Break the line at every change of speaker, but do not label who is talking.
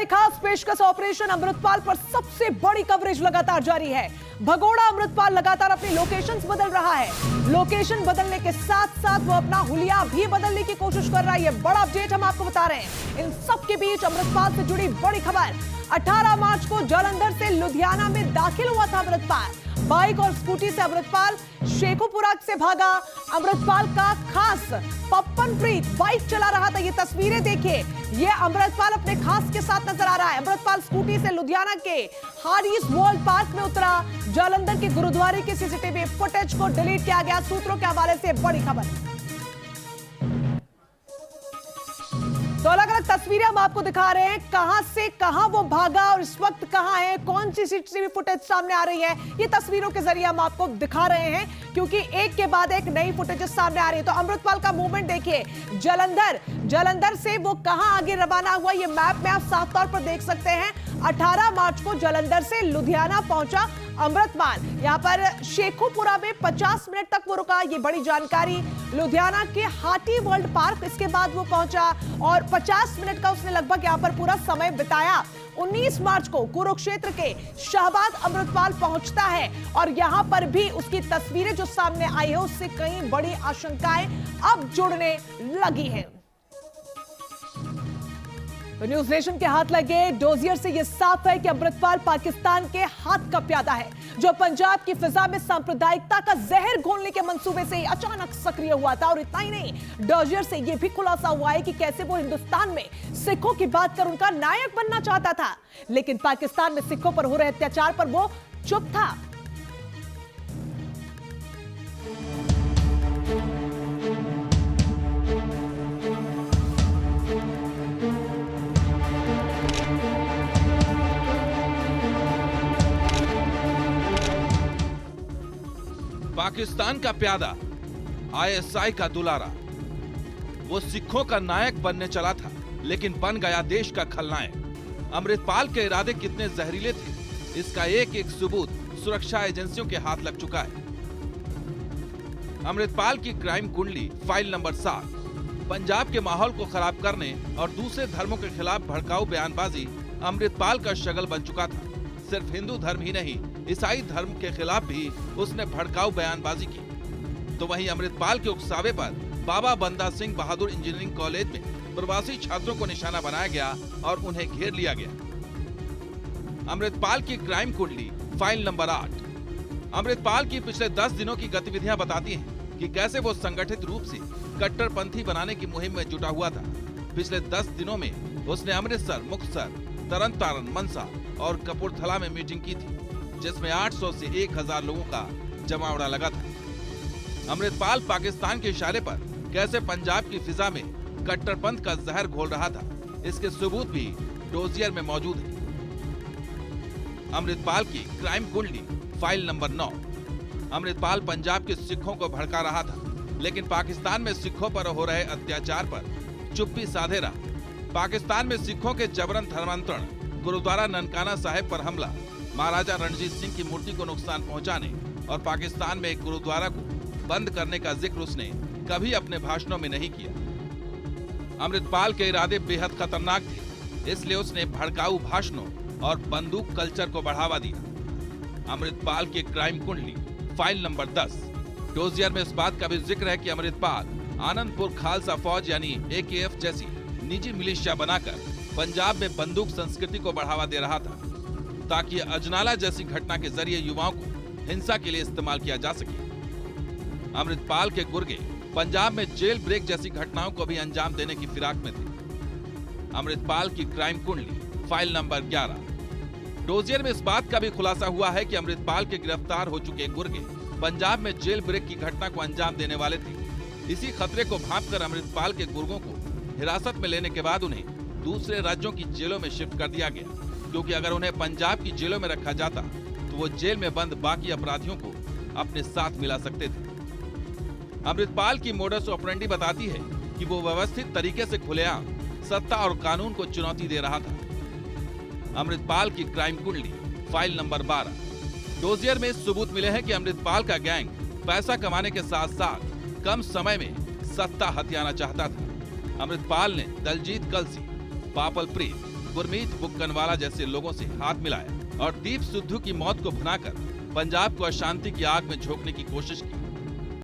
बड़ी खास पेशकश ऑपरेशन अमृतपाल पर सबसे बड़ी कवरेज लगातार जारी है। भगोड़ा अमृतपाल लगातार अपनी लोकेशंस बदल रहा है। लोकेशन बदलने के साथ साथ वो अपना हुलिया भी बदलने की कोशिश कर रहा है। ये बड़ा अपडेट हम आपको बता रहे हैं। इन सब के बीच अमृतपाल से जुड़ी बड़ी खबर। 18 मार्च को जालंधर से लुधियाना में दाखिल हुआ था अमृतपाल। बाइक और स्कूटी से अमृतपाल शेखोपुरा से भागा। अमृतपाल का खास पप्पनप्रीत बाइक चला रहा था। ये तस्वीरें देखिए, ये अमृतपाल अपने खास के साथ नजर आ रहा है। अमृतपाल स्कूटी से लुधियाना के हार्डीज वर्ल्ड पार्क में उतरा। जालंधर के गुरुद्वारे की सीसीटीवी फुटेज को डिलीट किया गया। सूत्रों के हवाले से बड़ी खबर। तो अलग अलग तस्वीरें हम आपको दिखा रहे हैं, कहां से कहां वो भागा और इस वक्त कहां है, कौन सी सीसीटीवी फुटेज सामने आ रही है। ये तस्वीरों के जरिए हम आपको दिखा रहे हैं क्योंकि एक के बाद एक नई फुटेज सामने आ रही है। तो अमृतपाल का मूवमेंट देखिए, जालंधर से वो कहां आगे रवाना हुआ, ये मैप में आप साफ तौर पर देख सकते हैं। 18 मार्च को जालंधर से लुधियाना पहुंचा अमृतपाल। यहां पर शेखोपुरा में 50 मिनट तक वो रुका, ये बड़ी जानकारी। लुधियाना के हाटी वर्ल्ड पार्क इसके बाद वो पहुंचा और 50 मिनट का उसने लगभग यहां पर पूरा समय बिताया। 19 मार्च को कुरुक्षेत्र के शाहबाद अमृतपाल पहुंचता है और यहां पर भी उसकी तस्वीरें जो सामने आई है उससे कई बड़ी आशंकाएं अब जुड़ने लगी हैं। तो न्यूज नेशन के हाथ लगे डोजियर से यह साफ है कि अमृतपाल पाकिस्तान के हाथ का प्यादा है, जो पंजाब की फिजा में सांप्रदायिकता का जहर घोलने के मंसूबे से अचानक सक्रिय हुआ था। और इतना ही नहीं, डोजियर से यह भी खुलासा हुआ है कि कैसे वो हिंदुस्तान में सिखों की बात कर उनका नायक बनना चाहता था, लेकिन पाकिस्तान में सिखों पर हो रहे अत्याचार पर वो चुप था।
पाकिस्तान का प्यादा, आईएसआई का दुलारा, वो सिखों का नायक बनने चला था लेकिन बन गया देश का खलनायक। अमृतपाल के इरादे कितने जहरीले थे, इसका एक एक सबूत सुरक्षा एजेंसियों के हाथ लग चुका है। अमृतपाल की क्राइम कुंडली फाइल नंबर 7 पंजाब के माहौल को खराब करने और दूसरे धर्मों के खिलाफ भड़काऊ बयानबाजी अमृतपाल का शगल बन चुका था। सिर्फ हिंदू धर्म ही नहीं, ईसाई धर्म के खिलाफ भी उसने भड़काऊ बयानबाजी की। तो वहीं अमृतपाल के उकसावे पर बाबा बंदा सिंह बहादुर इंजीनियरिंग कॉलेज में प्रवासी छात्रों को निशाना बनाया गया और उन्हें घेर लिया गया। अमृतपाल की क्राइम कुंडली फाइल नंबर 8 अमृतपाल की पिछले 10 दिनों की गतिविधियां बताती हैं कि कैसे वो संगठित रूप से कट्टरपंथी बनाने की मुहिम में जुटा हुआ था। पिछले 10 दिनों में उसने अमृतसर, मुक्तसर, तरन तारन, मनसा और कपूरथला में मीटिंग की थी, जिसमें 800 से 1000 लोगों का जमावड़ा लगा था। अमृतपाल पाकिस्तान के इशारे पर कैसे पंजाब की फिजा में कट्टरपंथ का जहर घोल रहा था, इसके सबूत भी डोजियर में मौजूद है। अमृतपाल की क्राइम कुंडली फाइल नंबर 9 अमृतपाल पंजाब के सिखों को भड़का रहा था, लेकिन पाकिस्तान में सिखों पर हो रहे अत्याचार पर चुप्पी साधे रहा। पाकिस्तान में सिखों के जबरन धर्मांतरण, गुरुद्वारा ननकाना साहिब पर हमला, महाराजा रणजीत सिंह की मूर्ति को नुकसान पहुंचाने और पाकिस्तान में एक गुरुद्वारा को बंद करने का जिक्र उसने कभी अपने भाषणों में नहीं किया। अमृतपाल के इरादे बेहद खतरनाक थे, इसलिए उसने भड़काऊ भाषणों और बंदूक कल्चर को बढ़ावा दिया। अमृतपाल की क्राइम कुंडली फाइल नंबर 10 डोजियर में इस बात का भी जिक्र है कि अमृतपाल आनंदपुर खालसा फौज यानी AKF जैसी निजी मिलिशिया बनाकर पंजाब में बंदूक संस्कृति को बढ़ावा दे रहा था, ताकि अजनाला जैसी घटना के जरिए युवाओं को हिंसा के लिए इस्तेमाल किया जा सके। अमृतपाल के गुर्गे पंजाब में जेल ब्रेक जैसी घटनाओं को भी अंजाम देने की फिराक में थे। अमृतपाल की क्राइम कुंडली फाइल नंबर 11 डोजियर में इस बात का भी खुलासा हुआ है कि अमृतपाल के गिरफ्तार हो चुके गुर्गे पंजाब में जेल ब्रेक की घटना को अंजाम देने वाले थे। इसी खतरे को भांपकर अमृतपाल के गुर्गों को हिरासत में लेने के बाद उन्हें दूसरे राज्यों की जेलों में शिफ्ट कर दिया गया, क्योंकि अगर उन्हें पंजाब की जेलों में रखा जाता तो वो जेल में बंद बाकी अपराधियों को अपने साथ मिला सकते थे। अमृतपाल की मोडस ऑपरेंडी बताती है कि वो व्यवस्थित तरीके से खुलेआम सत्ता और कानून को चुनौती दे रहा था। अमृतपाल की क्राइम कुंडली फाइल नंबर 12 डोजियर में सबूत मिले हैं कि अमृतपाल का गैंग पैसा कमाने के साथ साथ कम समय में सत्ता हथियाना चाहता था। अमृतपाल ने दलजीत कलसी, पापल प्रीत, गुरमीत बुक्कनवाला जैसे लोगों से हाथ मिलाया और दीप सिद्धू की मौत को भुनाकर पंजाब को अशांति की आग में झोंकने की कोशिश की।